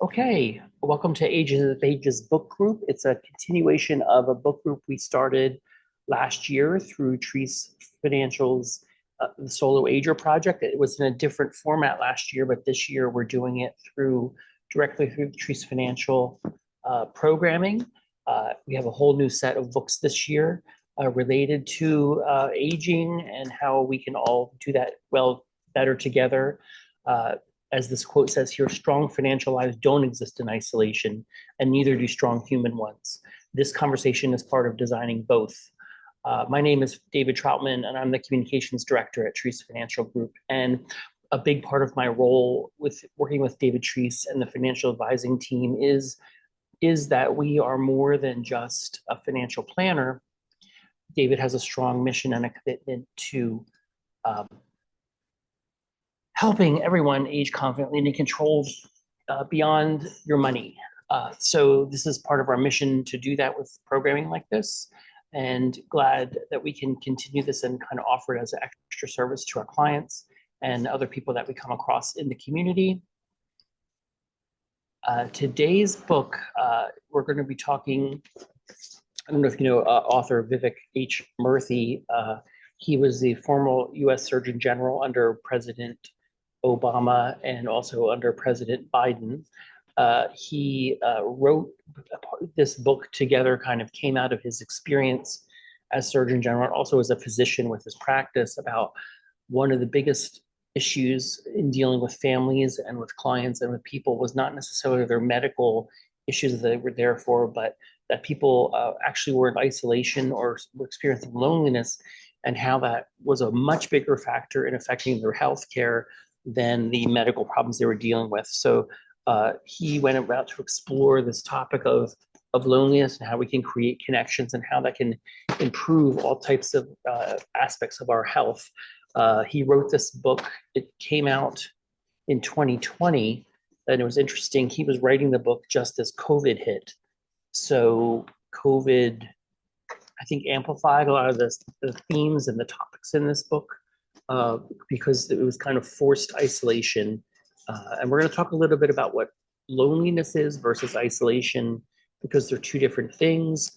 Okay, welcome to Ages of Ages book group. It's a continuation of a book group we started last year through Treece Financial's the Solo Ager project. It was in a different format last year, but this year we're doing it directly through the Treece Financial programming. We have a whole new set of books this year related to aging and how we can all do that better together. As this quote says here, strong financial lives don't exist in isolation, and neither do strong human ones. This conversation is part of designing both. My name is David Troutman, and I'm the communications director at Treece Financial Group. And a big part of my role with working with David Treece and the financial advising team is that we are more than just a financial planner. David has a strong mission and a commitment to helping everyone age confidently and in control beyond your money. So this is part of our mission to do that with programming like this, and glad that we can continue this and kind of offer it as an extra service to our clients and other people that we come across in the community. Today's book, we're going to be talking, I don't know if you know author Vivek H. Murthy. He was the former U.S. Surgeon General under President Obama and also under President Biden. He wrote this book together, kind of came out of his experience as Surgeon General, also as a physician with his practice, about one of the biggest issues in dealing with families and with clients and with people was not necessarily their medical issues that they were there for, but that people actually were in isolation or were experiencing loneliness, and how that was a much bigger factor in affecting their health care than the medical problems they were dealing with. So he went about to explore this topic of loneliness and how we can create connections and how that can improve all types of aspects of our health. He wrote this book. It came out in 2020, and it was interesting. He was writing the book just as COVID hit. So COVID, I think, amplified a lot of the themes and the topics in this book because it was kind of forced isolation. And we're going to talk a little bit about what loneliness is versus isolation, because they're two different things.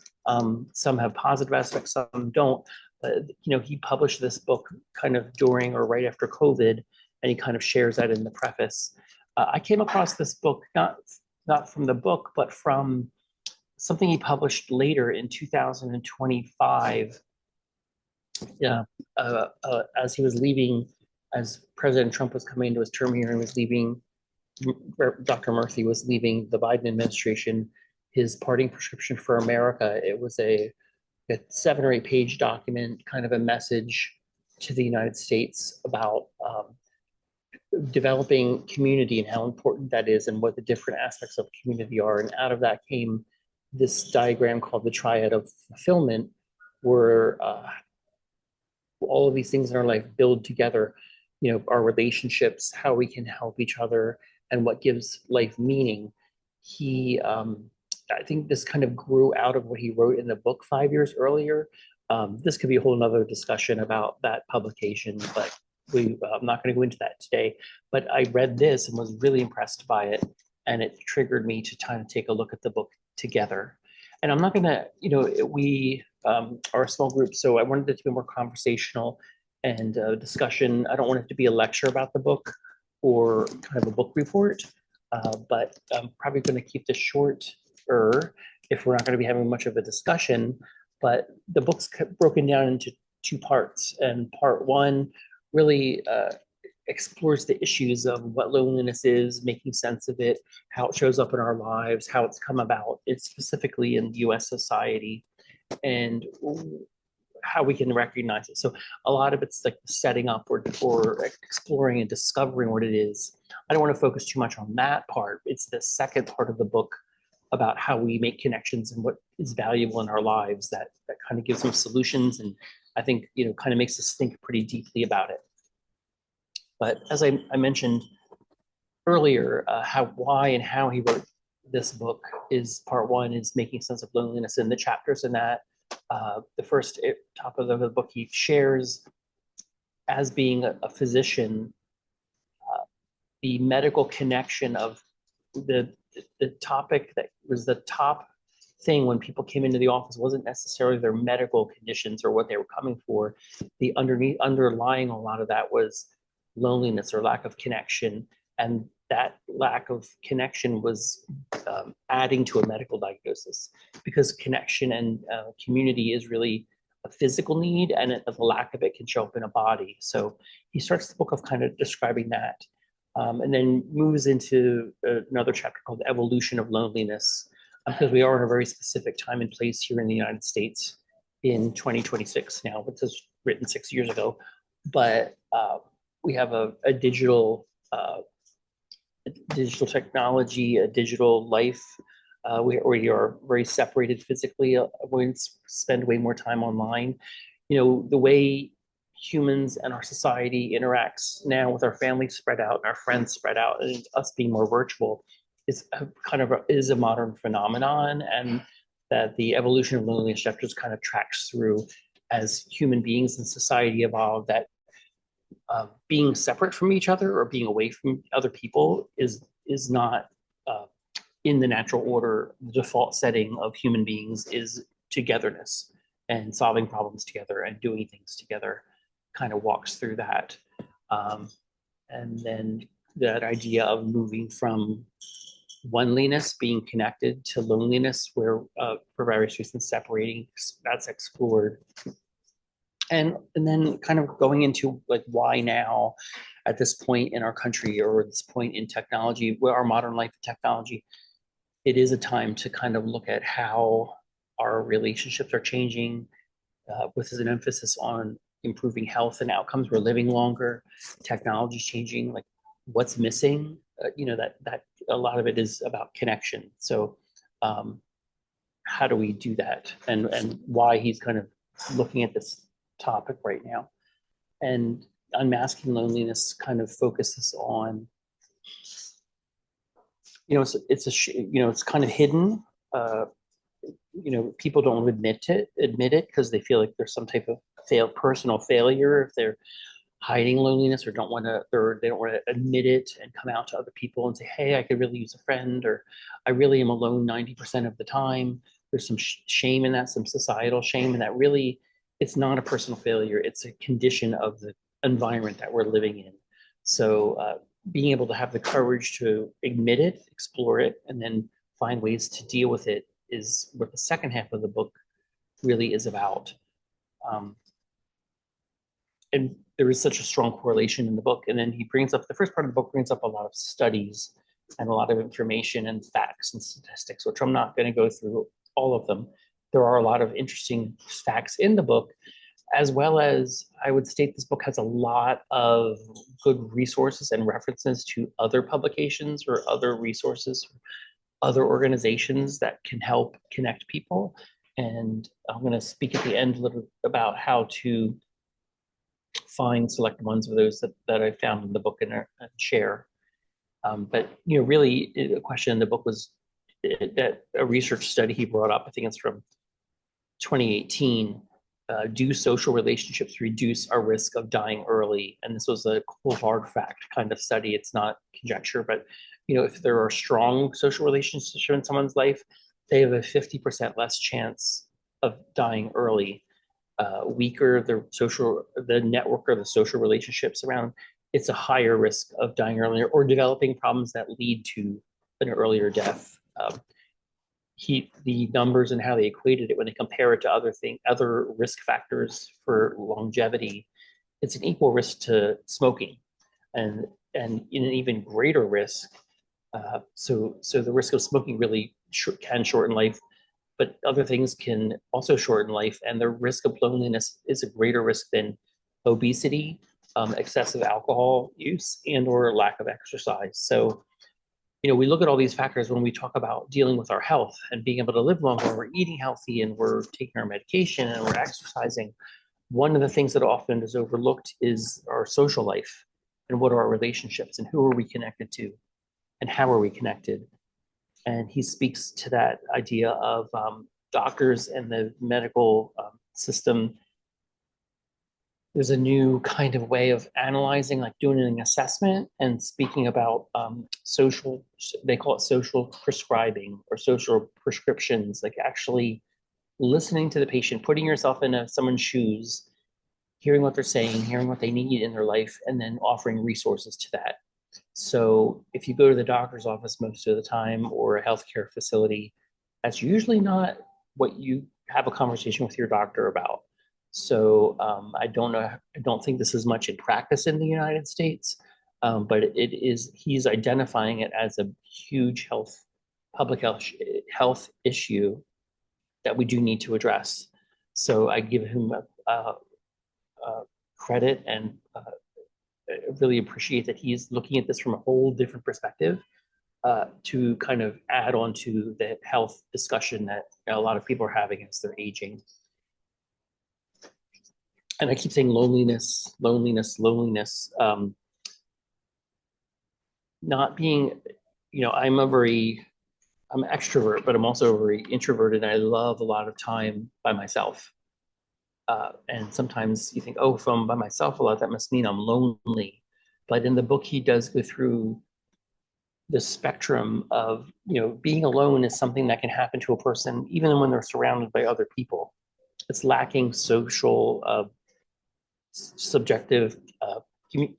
Some have positive aspects, some don't. But he published this book kind of during or right after COVID, and he kind of shares that in the preface. I came across this book not from the book, but from something he published later in 2025. As he was leaving, as President Trump was coming into his term here and was leaving, Dr. Murthy was leaving the Biden administration, his parting prescription for America. It was a 7 or 8 page document, kind of a message to the United States about developing community and how important that is and what the different aspects of community are. And out of that came this diagram called the triad of fulfillment, where all of these things in our life build together, our relationships, how we can help each other, and what gives life meaning. I think this kind of grew out of what he wrote in the book 5 years earlier. This could be a whole nother discussion about that publication, but I'm not going to go into that today. But I read this and was really impressed by it, and it triggered me to kind of take a look at the book together. And I'm not going to, we are a small group, so I wanted it to be more conversational and discussion. I don't want it to be a lecture about the book or kind of a book report, but I'm probably going to keep this shorter if we're not going to be having much of a discussion. But the book's broken down into 2 parts, and part 1 really explores the issues of what loneliness is, making sense of it, how it shows up in our lives, how it's come about, it's specifically in US society, and how we can recognize it. So a lot of it's like setting up or exploring and discovering what it is. I don't want to focus too much on that part. It's the second part of the book about how we make connections and what is valuable in our lives that kind of gives some solutions, and I think kind of makes us think pretty deeply about it. But as I mentioned earlier, why and how he wrote this book is part 1 is making sense of loneliness, and the chapters in that. The first top of the book he shares as being a physician, the medical connection of the the topic that was the top thing when people came into the office wasn't necessarily their medical conditions or what they were coming for. The underlying a lot of that was loneliness or lack of connection. And that lack of connection was adding to a medical diagnosis, because connection and community is really a physical need, and the lack of it can show up in a body. So he starts the book of kind of describing that, and then moves into another chapter called The Evolution of Loneliness, because we are in a very specific time and place here in the United States in 2026 now, which was written 6 years ago. But we have a digital technology, a digital life. We are very separated physically. We spend way more time online. You know, the way humans and our society interacts now with our families spread out and our friends spread out, and us being more virtual is a modern phenomenon, and that the evolution of loneliness chapters kind of tracks through as human beings and society evolve, that being separate from each other or being away from other people is not in the natural order. The default setting of human beings is togetherness and solving problems together and doing things together. Kind of walks through that, and then that idea of moving from oneliness, being connected, to loneliness, where for various reasons separating, that's explored. And then kind of going into like, why now at this point in our country, or this point in technology, where our modern life and technology, it is a time to kind of look at how our relationships are changing, with an emphasis on improving health and outcomes. We're living longer, technology's changing, like what's missing, that a lot of it is about connection. So how do we do that, and why he's kind of looking at this topic right now. And Unmasking Loneliness kind of focuses on, it's kind of hidden. People don't admit it because they feel like there's some type of personal failure if they're hiding loneliness, or they don't want to admit it and come out to other people and say, hey, I could really use a friend, or I really am alone 90% of the time. There's some shame in that, some societal shame, and that really, it's not a personal failure. It's a condition of the environment that we're living in. So being able to have the courage to admit it, explore it, and then find ways to deal with it is what the second half of the book really is about. And there is such a strong correlation in the book. And then the first part of the book brings up a lot of studies and a lot of information and facts and statistics, which I'm not going to go through all of them. There are a lot of interesting facts in the book, as well as I would state this book has a lot of good resources and references to other publications or other resources, other organizations that can help connect people. And I'm going to speak at the end a little about how to find select ones of those that I found in the book and share. But really, a question in the book was that a research study he brought up, I think it's from 2018, do social relationships reduce our risk of dying early? And this was a cool hard fact kind of study. It's not conjecture, but if there are strong social relationships in someone's life, they have a 50% less chance of dying early. Weaker the network or the social relationships around, it's a higher risk of dying earlier or developing problems that lead to an earlier death. The numbers and how they equated it when they compare it to other risk factors for longevity, it's an equal risk to smoking, and in an even greater risk. So the risk of smoking really can shorten life, but other things can also shorten life, and the risk of loneliness is a greater risk than obesity, excessive alcohol use, and or lack of exercise. So we look at all these factors when we talk about dealing with our health and being able to live longer. We're eating healthy and we're taking our medication and we're exercising. One of the things that often is overlooked is our social life, and what are our relationships, and who are we connected to, and how are we connected. And he speaks to that idea of doctors and the medical system. there's a new kind of way of analyzing, like doing an assessment and speaking about social, they call it social prescribing or social prescriptions, like actually listening to the patient, putting yourself in someone's shoes, hearing what they're saying, hearing what they need in their life, and then offering resources to that. So if you go to the doctor's office most of the time or a healthcare facility, that's usually not what you have a conversation with your doctor about. So I don't know, I don't think this is much in practice in the United States, but it is, he's identifying it as a huge public health issue that we do need to address. So I give him credit and really appreciate that he's looking at this from a whole different perspective to kind of add on to the health discussion that a lot of people are having as they're aging. And I keep saying loneliness, loneliness, loneliness. Not being, I'm an extrovert, but I'm also very introverted. And I love a lot of time by myself. And sometimes you think, oh, if I'm by myself a lot, that must mean I'm lonely. But in the book, he does go through the spectrum of, being alone is something that can happen to a person even when they're surrounded by other people. It's lacking social, subjective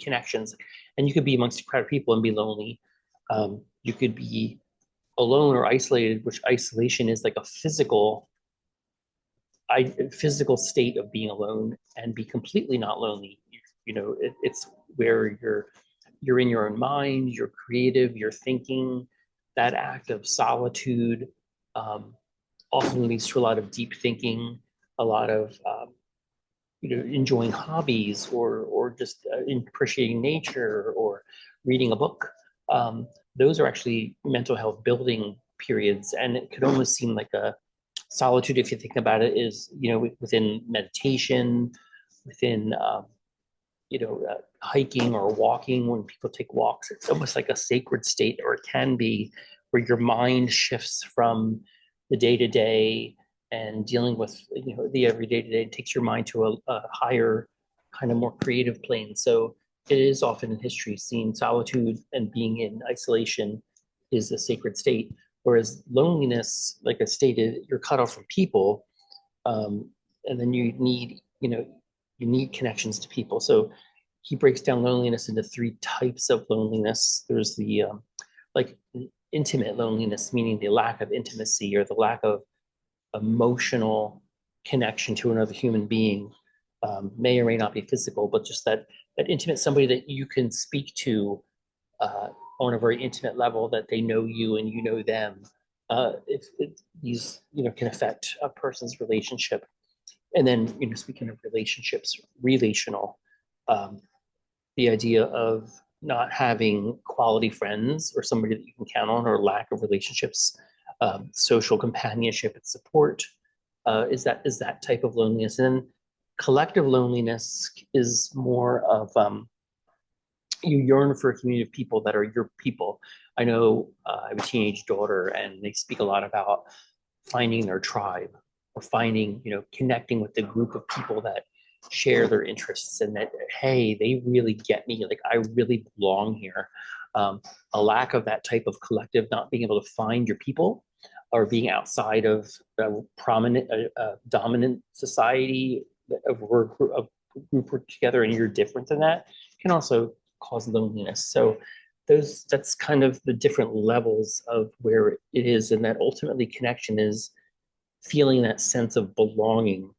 connections. And you could be amongst a crowd of people and be lonely. You could be alone or isolated, which isolation is like a physical state of being alone, and be completely not lonely. It's where you're in your own mind, you're creative, you're thinking. That act of solitude often leads to a lot of deep thinking, a lot of enjoying hobbies or just appreciating nature or reading a book. Those are actually mental health building periods, and it could almost seem like a solitude, if you think about it, is within meditation, within hiking or walking. When people take walks, it's almost like a sacred state, or it can be, where your mind shifts from the day-to-day and dealing with the everyday to day, takes your mind to a higher, kind of more creative plane. So it is often in history seen solitude and being in isolation is a sacred state, whereas loneliness, like I stated, you're cut off from people, and then you need connections to people. So he breaks down loneliness into 3 types of loneliness. There's the like intimate loneliness, meaning the lack of intimacy or the lack of emotional connection to another human being, may or may not be physical, but just that intimate, somebody that you can speak to on a very intimate level, that they know you and you know them. These can affect a person's relationship. And then speaking of relationships, relational, the idea of not having quality friends or somebody that you can count on, or lack of relationships, social companionship and support, is that type of loneliness. And then collective loneliness is more of you yearn for a community of people that are your people. I know I have a teenage daughter, and they speak a lot about finding their tribe, or finding, connecting with the group of people that share their interests, and that, hey, they really get me, like I really belong here. A lack of that type of collective, not being able to find your people, or being outside of a prominent, dominant society of a group work together, and you're different than that, can also cause loneliness. So that's kind of the different levels of where it is, and that ultimately connection is feeling that sense of belonging,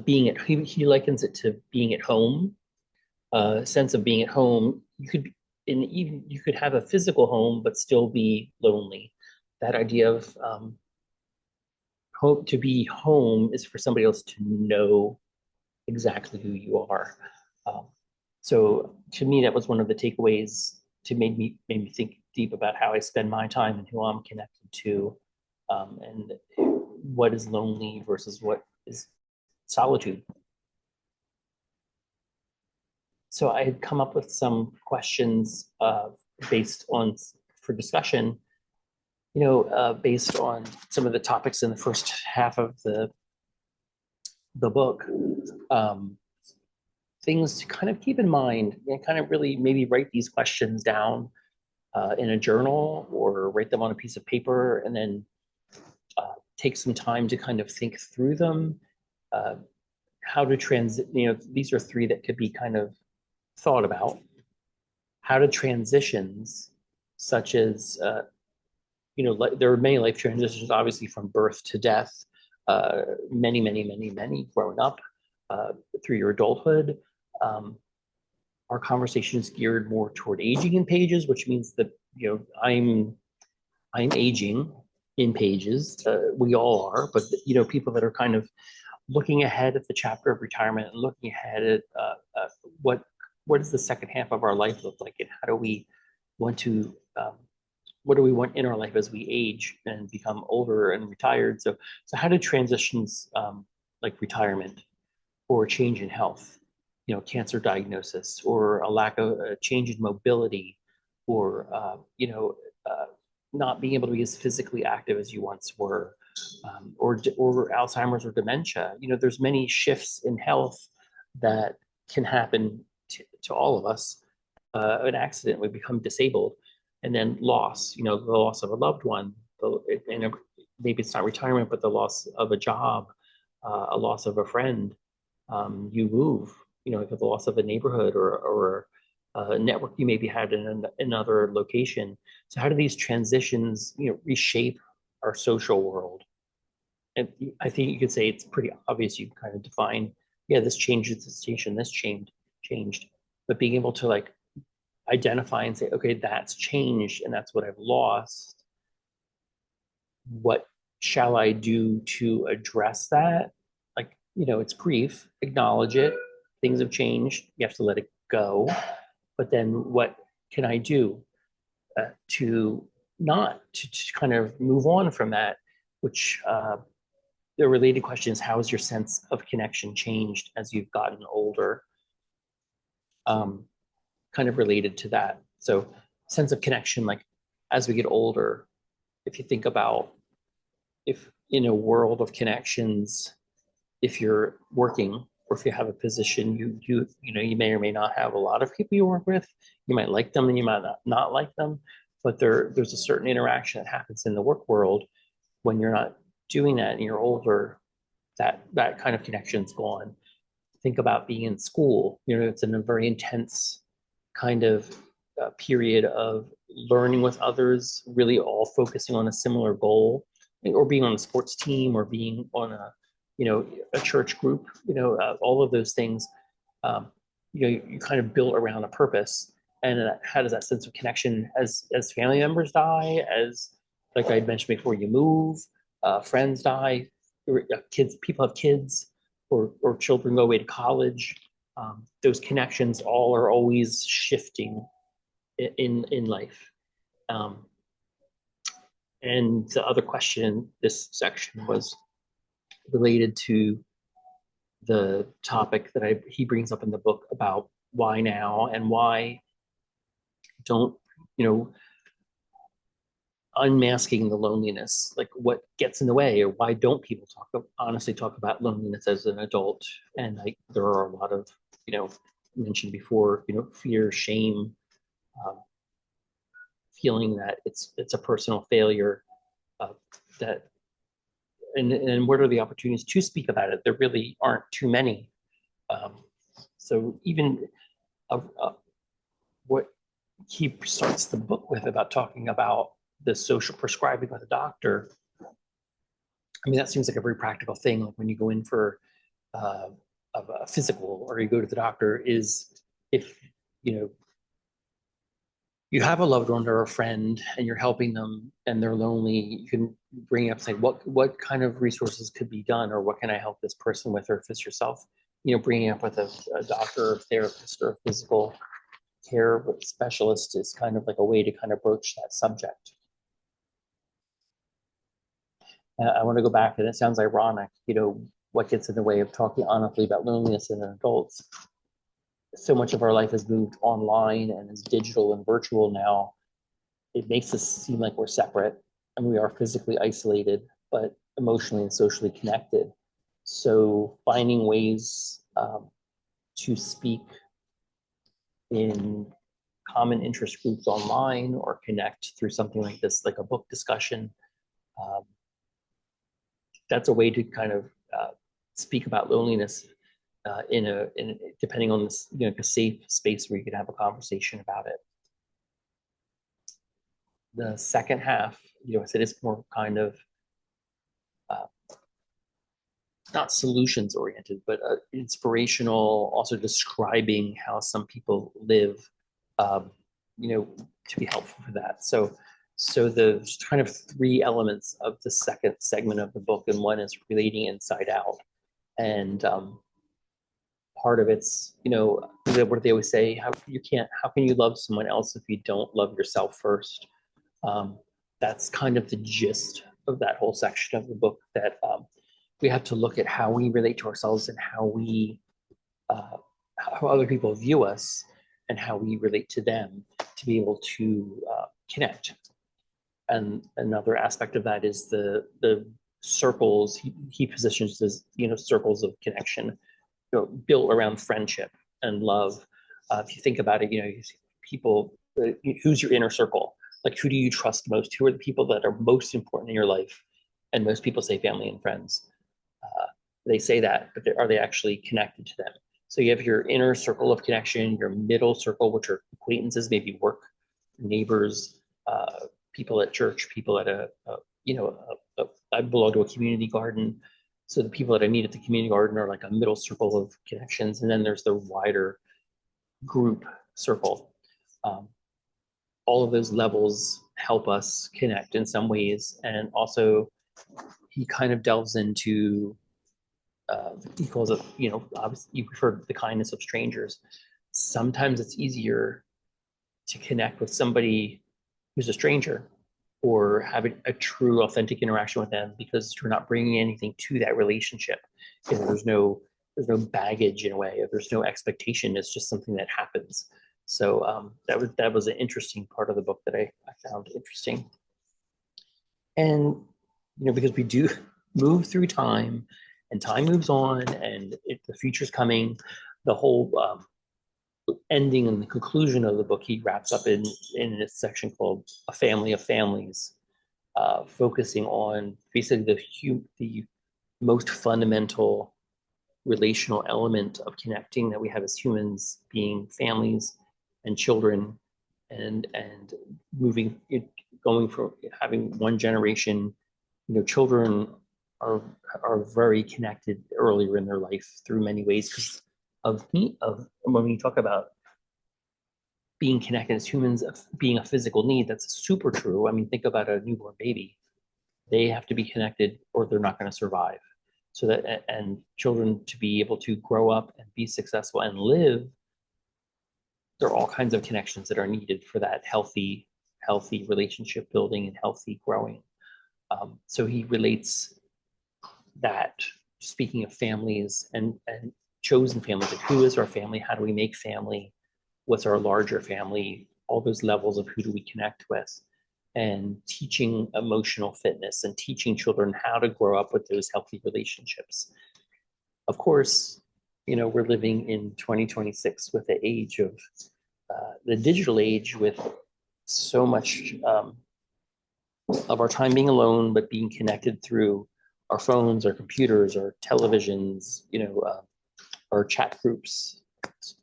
he likens it to being at home, sense of being at home. You could have a physical home but still be lonely. That idea of hope to be home is for somebody else to know exactly who you are. So to me, that was one of the takeaways to made me think deep about how I spend my time and who I'm connected to, and what is lonely versus what is solitude. So I had come up with some questions based on, for discussion, based on some of the topics in the first half of the book. things to kind of keep in mind and kind of really maybe write these questions down in a journal or write them on a piece of paper and then take some time to kind of think through them. How to transit, these are three that could be kind of thought about. How to transitions, such as, there are many life transitions, obviously from birth to death, many growing up through your adulthood. Our conversation is geared more toward aging in pages, which means that, I'm aging in pages. We all are, but people that are kind of looking ahead at the chapter of retirement and looking ahead at what does the second half of our life look like, and how do we want to what do we want in our life as we age and become older and retired? So how do transitions like retirement or change in health, cancer diagnosis, or a lack of a change in mobility, or not being able to be as physically active as you once were, or Alzheimer's or dementia. There's many shifts in health that can happen to all of us. An accident, we become disabled, and then loss. The loss of a loved one, and maybe it's not retirement, but the loss of a job, a loss of a friend. You move. The loss of a neighborhood or a network you maybe had in another location. So how do these transitions, reshape our social world? And I think you could say it's pretty obvious. You kind of define, yeah, this changes the station, this changed, but being able to like identify and say, okay, that's changed and that's what I've lost. What shall I do to address that? Like, it's grief, acknowledge it. Things have changed. You have to let it go. But then what can I do to not to kind of move on from that? Which the related question is, how has your sense of connection changed as you've gotten older? Kind of related to that. So sense of connection, like as we get older, if you think about if in a world of connections, if you're working or if you have a position, you may or may not have a lot of people you work with. You might like them and you might not like them, but there's a certain interaction that happens in the work world when you're not doing that and you're older. That kind of connection's gone. Think about being in school. It's in a very intense kind of period of learning with others, really all focusing on a similar goal, or being on a sports team, or being on a church group. All of those things. You kind of built around a purpose. And how does that sense of connection as family members die, as like I mentioned before, you move, friends die, people have kids, or children go away to college. Those connections all are always shifting in life. And the other question in this section was related to the topic that he brings up in the book about why now and why don't, unmasking the loneliness, like what gets in the way, or why don't people honestly talk about loneliness as an adult? And like there are a lot of, mentioned before, fear, shame, feeling that it's a personal failure, that and what are the opportunities to speak about it? There really aren't too many. So even what he starts the book with about talking about the social prescribing with a doctor. I mean, that seems like a very practical thing. Like when you go in for a physical or you go to the doctor, is if you have a loved one or a friend and you're helping them and they're lonely, you can bring up saying, what kind of resources could be done, or what can I help this person with? Or if it's yourself, bringing up with a doctor or therapist or a physical care specialist is kind of like a way to kind of broach that subject. I want to go back, and it sounds ironic, what gets in the way of talking honestly about loneliness in adults. So much of our life has moved online and is digital and virtual now. It makes us seem like we're separate, and we are physically isolated, but emotionally and socially connected. So finding ways to speak in common interest groups online or connect through something like this, like a book discussion. That's a way to kind of speak about loneliness depending on this, a safe space where you can have a conversation about it. The second half, I said it's more kind of not solutions oriented, but inspirational, also describing how some people live, to be helpful for that. So there's kind of three elements of the second segment of the book, and one is relating inside out. And part of it's, what they always say, how can you love someone else if you don't love yourself first? That's kind of the gist of that whole section of the book, that we have to look at how we relate to ourselves and how other people view us and how we relate to them to be able to connect. And another aspect of that is the circles he positions as, circles of connection, built around friendship and love. If you think about it, people, who's your inner circle? Like, who do you trust most? Who are the people that are most important in your life? And most people say family and friends. They say that, but are they actually connected to them? So you have your inner circle of connection, your middle circle, which are acquaintances, maybe work, neighbors, people at church, people at I belong to a community garden. So the people that I meet at the community garden are like a middle circle of connections. And then there's the wider group circle. All of those levels help us connect in some ways. And also he kind of delves into, he calls it, obviously you prefer the kindness of strangers. Sometimes it's easier to connect with somebody who's a stranger or have a true authentic interaction with them, because you're not bringing anything to that relationship. There's no baggage in a way, or there's no expectation. It's just something that happens. So that was an interesting part of the book that I found interesting. And because we do move through time, and time moves on, and the future's coming, the whole ending and the conclusion of the book, he wraps up in this section called A Family of Families, focusing on basically the most fundamental relational element of connecting that we have as humans, being families and children, and going from having one generation. Children are very connected earlier in their life through many ways, because of when we talk about being connected as humans, being a physical need, that's super true. I mean, think about a newborn baby. They have to be connected or they're not going to survive. So that, and children to be able to grow up and be successful and live, there are all kinds of connections that are needed for that healthy relationship building and healthy growing. So he relates that, speaking of families and chosen families, like who is our family? How do we make family? What's our larger family? All those levels of who do we connect with? And teaching emotional fitness and teaching children how to grow up with those healthy relationships. Of course, we're living in 2026 with the age of the digital age, with so much of our time being alone, but being connected through our phones, our computers, our televisions, our chat groups,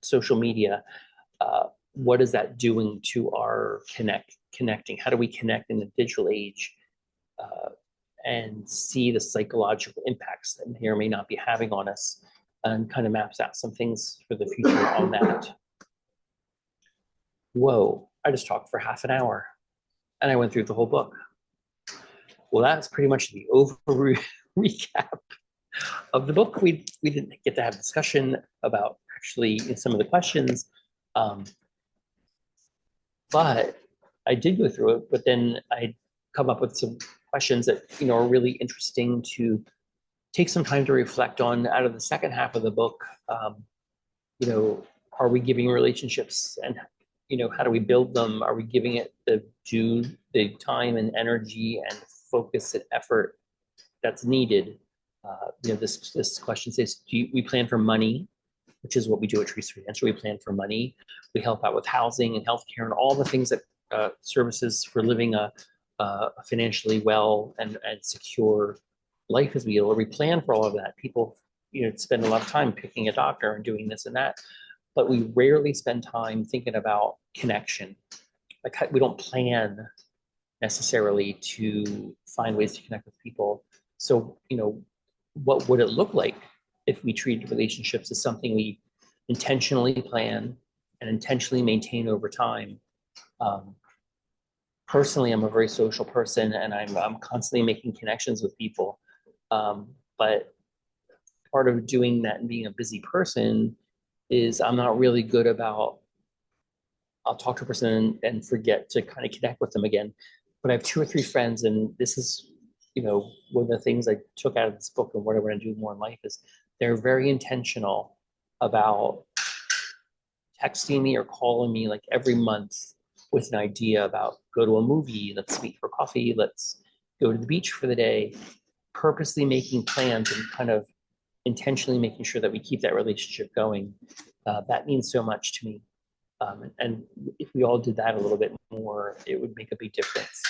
social media. What is that doing to our connecting? How do we connect in the digital age and see the psychological impacts that may or may not be having on us, and kind of maps out some things for the future on that. Whoa, I just talked for half an hour and I went through the whole book. Well, that's pretty much the recap of the book. We didn't get to have discussion about actually some of the questions, but I did go through it. But then I come up with some questions that are really interesting to take some time to reflect on out of the second half of the book. Are we giving relationships, and how do we build them? Are we giving it the time and energy and focus and effort that's needed? This question says, we plan for money, which is what we do at Treece Financial. We plan for money. We help out with housing and healthcare and all the things that services for living a financially well and secure life as we live. We plan for all of that. People, spend a lot of time picking a doctor and doing this and that, but we rarely spend time thinking about connection. Like we don't plan necessarily to find ways to connect with people. So, what would it look like if we treated relationships as something we intentionally plan and intentionally maintain over time? Personally, I'm a very social person, and I'm constantly making connections with people. But part of doing that and being a busy person is I'm not really good about, I'll talk to a person and forget to kind of connect with them again. But I have 2 or 3 friends, and this is, one of the things I took out of this book and what I want to do more in life is they're very intentional about texting me or calling me like every month with an idea about go to a movie, let's meet for coffee, let's go to the beach for the day, purposely making plans and kind of intentionally making sure that we keep that relationship going. That means so much to me. And if we all did that a little bit more, it would make a big difference.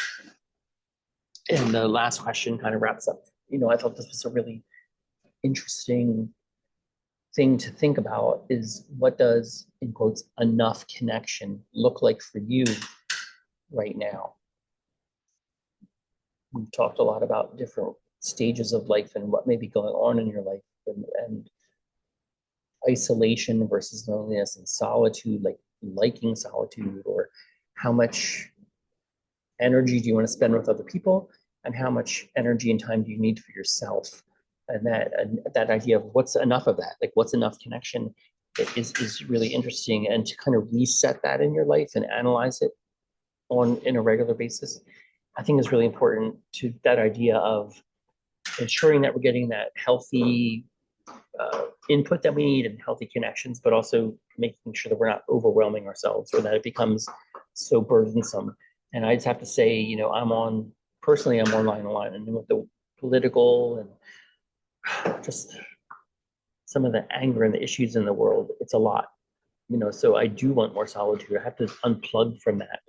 And the last question kind of wraps up. I thought this was a really interesting thing to think about is what does, in quotes, enough connection look like for you right now? We've talked a lot about different stages of life and what may be going on in your life and isolation versus loneliness and solitude, like liking solitude, or how much energy do you want to spend with other people and how much energy and time do you need for yourself? And that idea of what's enough of that, like what's enough connection is really interesting. And to kind of reset that in your life and analyze it in a regular basis, I think is really important to that idea of ensuring that we're getting that healthy input that we need and healthy connections, but also making sure that we're not overwhelming ourselves or that it becomes so burdensome. And I just have to say, I'm online a lot, and with the political and just some of the anger and the issues in the world, it's a lot, so I do want more solitude. I have to unplug from that.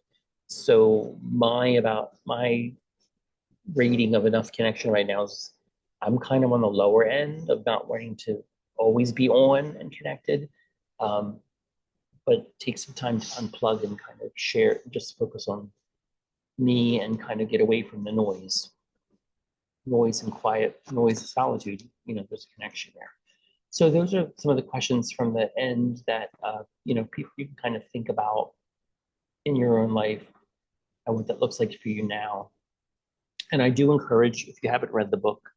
So my rating of enough connection right now is I'm kind of on the lower end of not wanting to always be on and connected, but take some time to unplug and kind of share, just focus on me and kind of get away from the noise and quiet, noise and solitude. There's a connection there. So those are some of the questions from the end that people you can kind of think about in your own life and what that looks like for you now. And I do encourage, if you haven't read the book,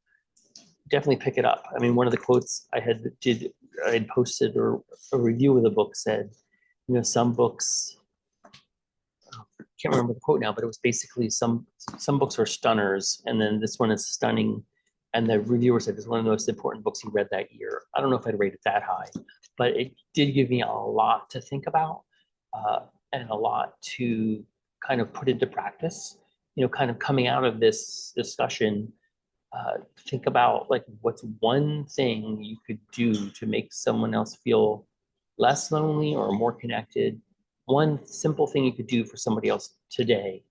definitely pick it up. I mean, one of the quotes I had posted or a review of the book said, some books, I can't remember the quote now, but it was basically some books are stunners, and then this one is stunning. And the reviewer said it's one of the most important books he read that year. I don't know if I'd rate it that high, but it did give me a lot to think about and a lot to kind of put into practice. Kind of coming out of this discussion, think about like what's one thing you could do to make someone else feel less lonely or more connected. One simple thing you could do for somebody else today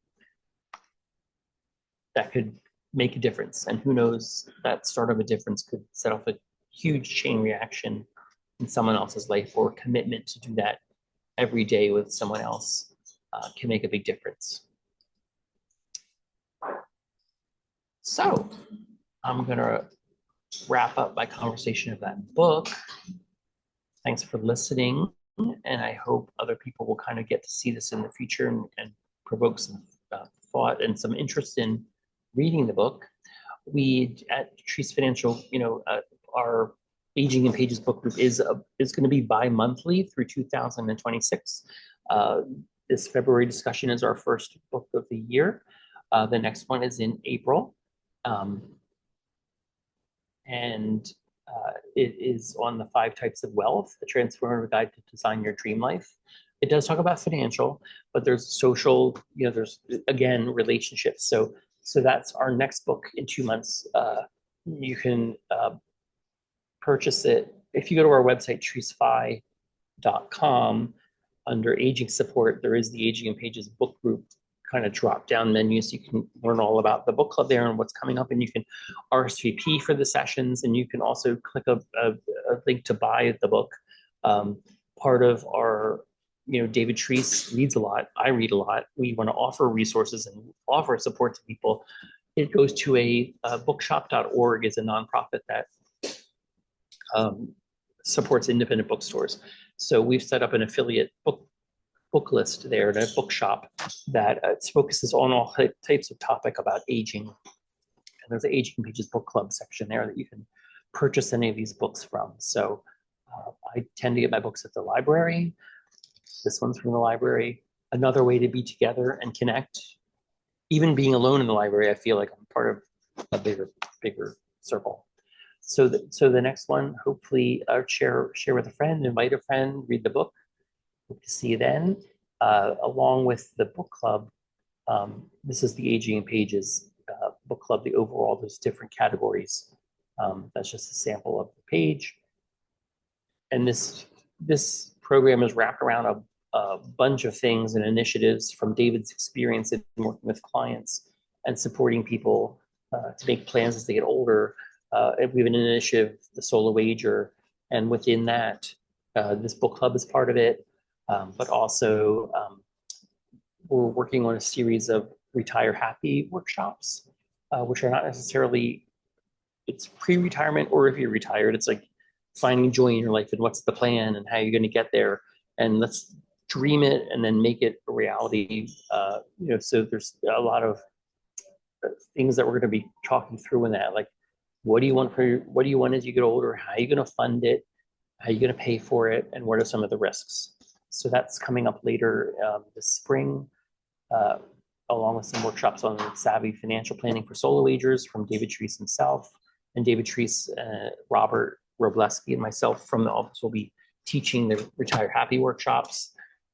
that could make a difference. And who knows, that start of a difference could set off a huge chain reaction in someone else's life, or commitment to do that every day with someone else can make a big difference. So I'm gonna wrap up my conversation of that book. Thanks for listening, and I hope other people will kind of get to see this in the future and provoke some thought and some interest in reading the book. We at Treece Financial, our Aging in Pages book group is going to be bi-monthly through 2026. This February discussion is our first book of the year. The next one is in April. And it is on the 5 types of wealth, the transformative guide to design your dream life. It does talk about financial, but there's social, there's again, relationships. So that's our next book in 2 months. You can purchase it if you go to our website, TreeceFi.com, under aging support, there is the Aging in Pages book group kind of drop down menu, so you can learn all about the book club there and what's coming up, and you can RSVP for the sessions, and you can also click a link to buy the book. Part of our, David Treece reads a lot, I read a lot. We want to offer resources and offer support to people. It goes to a bookshop.org is a nonprofit that supports independent bookstores. So we've set up an affiliate book list there, and a bookshop that focuses on all types of topic about aging. And there's the Aging Pages book club section there that you can purchase any of these books from. So I tend to get my books at the library. This one's from the library. Another way to be together and connect. Even being alone in the library, I feel like I'm part of a bigger circle. So the next one, hopefully share with a friend, invite a friend, read the book. Hope to see you then. Along with the book club, this is the Aging in Pages book club, the overall, there's different categories. That's just a sample of the page. And this program is wrapped around a bunch of things and initiatives from David's experience in working with clients and supporting people to make plans as they get older. We have an initiative, the Solo Wager, and within that, this book club is part of it. But also, we're working on a series of Retire Happy workshops, which are not necessarily, it's pre-retirement, or if you're retired, it's like finding joy in your life and what's the plan and how you're going to get there. And let's dream it and then make it a reality. So there's a lot of things that we're going to be talking through in that, like, what do you want as you get older? How are you going to fund it? How are you going to pay for it? And what are some of the risks? So that's coming up later this spring, along with some workshops on savvy financial planning for solo agers from David Treece himself. And David Treece, Robert Robleski, and myself from the office will be teaching the Retire Happy workshops.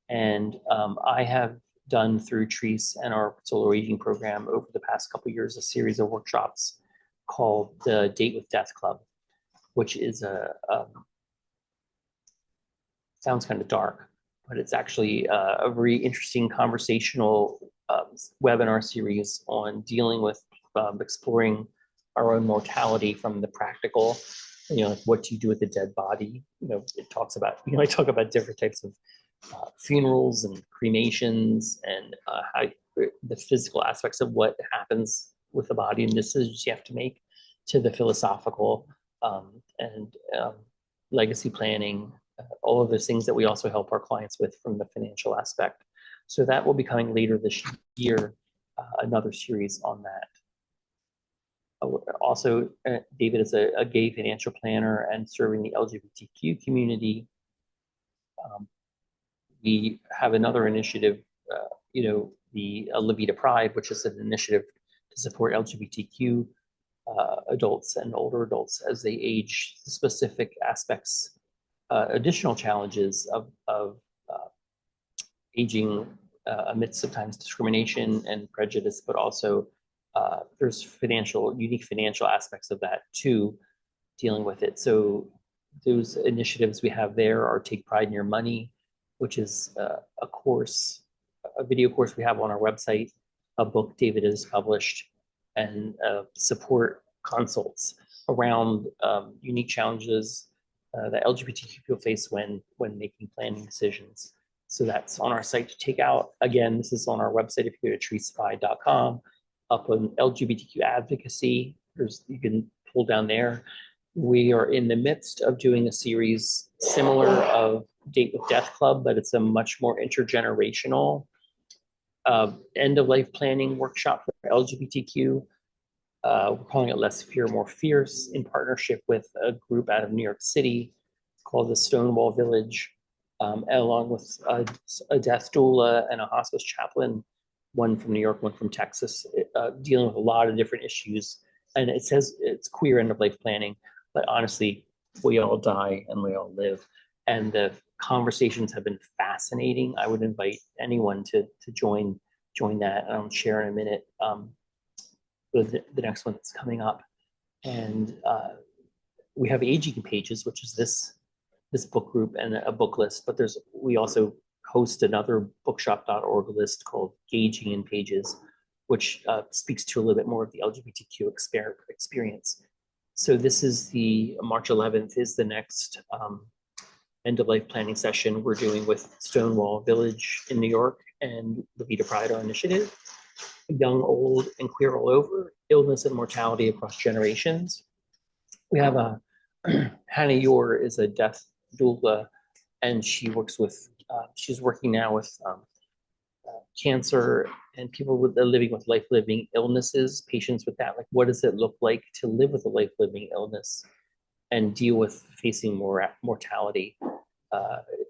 And I have done through Treece and our solo aging program over the past couple of years a series of workshops called the Date with Death Club, which is sounds kind of dark, but it's actually a very interesting conversational webinar series on dealing with exploring our own mortality from the practical, like what do you do with a dead body? It talks about, I talk about different types of funerals and cremations and how the physical aspects of what happens with the body and decisions you have to make, to the philosophical and legacy planning, all of those things that we also help our clients with from the financial aspect. So that will be coming later this year, another series on that. Also, David is a gay financial planner and serving the LGBTQ community. We have another initiative, the Blvd Pride, which is an initiative to support LGBTQ adults and older adults as they age, specific aspects, additional challenges of aging amidst sometimes discrimination and prejudice, but also there's unique financial aspects of that too, dealing with it. So those initiatives we have there are Take Pride in Your Money, which is a video course we have on our website, a book David has published, and support consults around unique challenges that LGBTQ people face when making planning decisions. So that's on our site to take out. Again, this is on our website. If you go to TreeceFi.com, up on LGBTQ advocacy, you can pull down there. We are in the midst of doing a series similar of Date with Death Club, but it's a much more intergenerational end-of-life planning workshop for LGBTQ. We're calling it Less Fear, More Fierce, in partnership with a group out of New York City called the Stonewall Village, along with a death doula and a hospice chaplain, one from New York, one from Texas, dealing with a lot of different issues. And it says it's queer end-of-life planning, but honestly, we all die and we all live. And the conversations have been fascinating. I would invite anyone to join that, and I'll share in a minute the next one that's coming up. And we have aging pages, which is this book group and a book list, but we also host another bookshop.org list called Gauging in Pages, which speaks to a little bit more of the LGBTQ experience. So this is the March 11th is the next end of life planning session we're doing with Stonewall Village in New York and the Vita Pride Initiative. Young, old, and queer all over, illness and mortality across generations. We have Hannah Yor is a death doula, and she works with, she's working now with cancer and people living with life-living illnesses, patients with that. Like, what does it look like to live with a life-living illness and deal with facing mortality?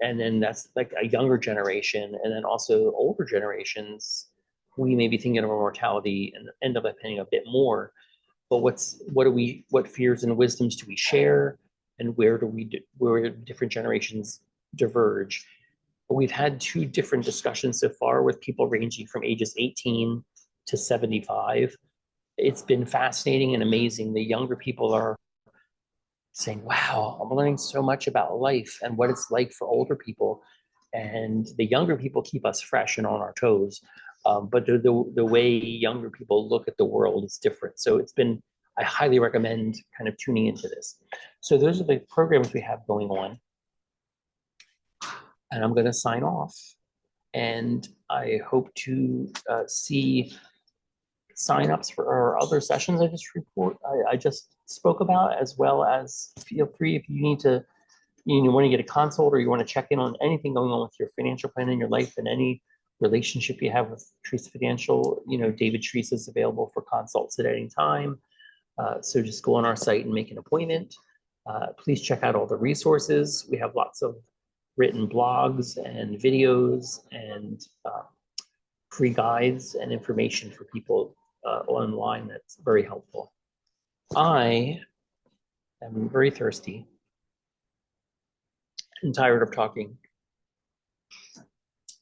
And then that's like a younger generation, and then also older generations. We may be thinking of our mortality and end up paying a bit more, but what fears and wisdoms do we share, and where different generations diverge? We've had 2 different discussions so far with people ranging from ages 18 to 75. It's been fascinating and amazing. The younger people are saying, wow, I'm learning so much about life and what it's like for older people. And the younger people keep us fresh and on our toes. But the way younger people look at the world is different. So I highly recommend kind of tuning into this. So those are the programs we have going on. And I'm going to sign off. And I hope to see signups for our other sessions I just spoke about, as well as feel free if you need to, you want to get a consult or you want to check in on anything going on with your financial plan in your life and any relationship you have with Treece Financial. David Treece is available for consults at any time. So just go on our site and make an appointment. Please check out all the resources. We have lots of written blogs and videos and free guides and information for people online that's very helpful. I am very thirsty and tired of talking.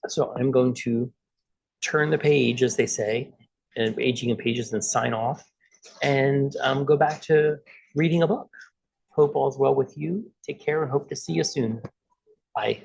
So I'm going to turn the page, as they say, and aging in pages, and sign off and go back to reading a book. Hope all's well with you. Take care and hope to see you soon. Bye.